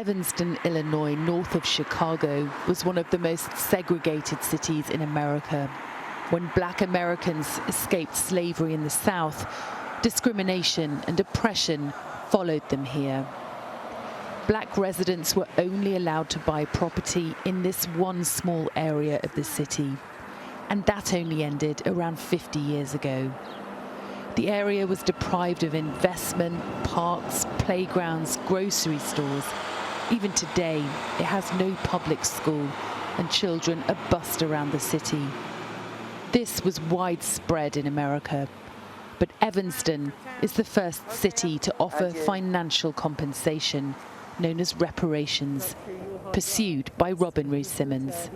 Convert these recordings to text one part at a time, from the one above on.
Evanston, Illinois, north of Chicago, was one of the most segregated cities in America. When Black Americans escaped slavery in the South, discrimination and oppression followed them here. Black residents were only allowed to buy property in this one small area of the city, and that only ended around 50 years ago. The area was deprived of investment, parks, playgrounds, grocery stores. Even today, it has no public school, and children are bussed around the city. This was widespread in America, but Evanston is the first city to offer financial compensation, known as reparations, pursued by Robin Rose Simmons.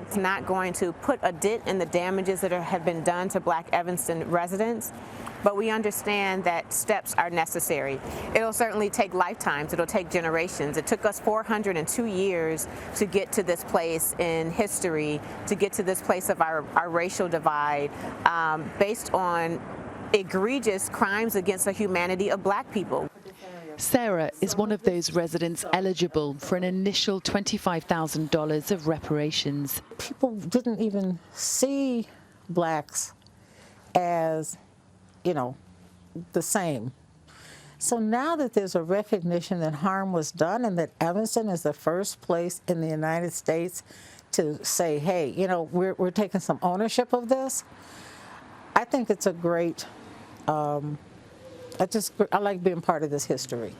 It's not going to put a dent in the damages that have been done to Black Evanston residents, but we understand that steps are necessary. It'll certainly take lifetimes, it'll take generations. It took us 402 years to get to this place in history, to get to this place of our racial divide, based on egregious crimes against the humanity of Black people. Sarah is one of those residents eligible for an initial $25,000 of reparations. People didn't even see Blacks as, the same. So now that there's a recognition that harm was done and that Evanston is the first place in the United States to say, hey, we're taking some ownership of this, I think it's a great, I like being part of this history.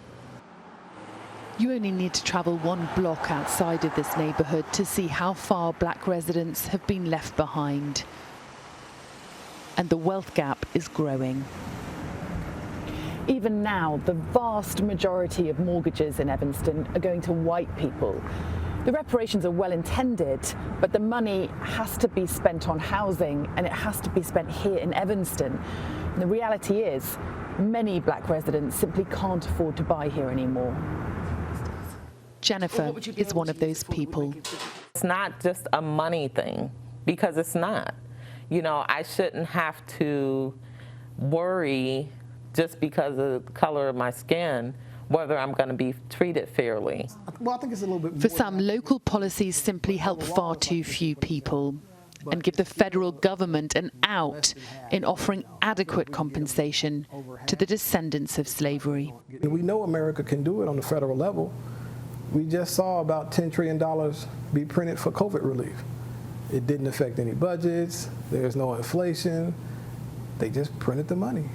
You only need to travel one block outside of this neighborhood to see how far Black residents have been left behind. And the wealth gap is growing. Even now, the vast majority of mortgages in Evanston are going to white people. The reparations are well intended, but the money has to be spent on housing, and it has to be spent here in Evanston. And the reality is, many Black residents simply can't afford to buy here anymore. Jennifer is one of those people. It's not just a money thing, because it's not. I shouldn't have to worry just because of the color of my skin whether I'm going to be treated fairly. Well, I think it's a little bit more. For some, local policies simply help far too few people and give the federal government an out in offering adequate compensation to the descendants of slavery. We know America can do it on the federal level. We just saw about $10 trillion be printed for COVID relief. It didn't affect any budgets. There's no inflation. They just printed the money.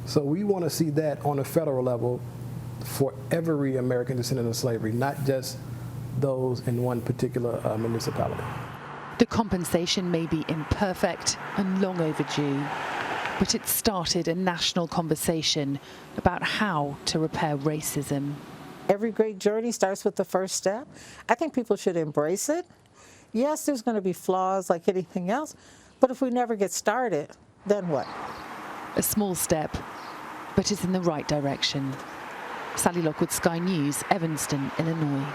So we want to see that on a federal level for every American descendant of slavery, not just those in one particular municipality. The compensation may be imperfect and long overdue, but it started a national conversation about how to repair racism. Every great journey starts with the first step. I think people should embrace it. Yes, there's going to be flaws like anything else, but if we never get started, then what? A small step, but it's in the right direction. Sally Lockwood, Sky News, Evanston, Illinois.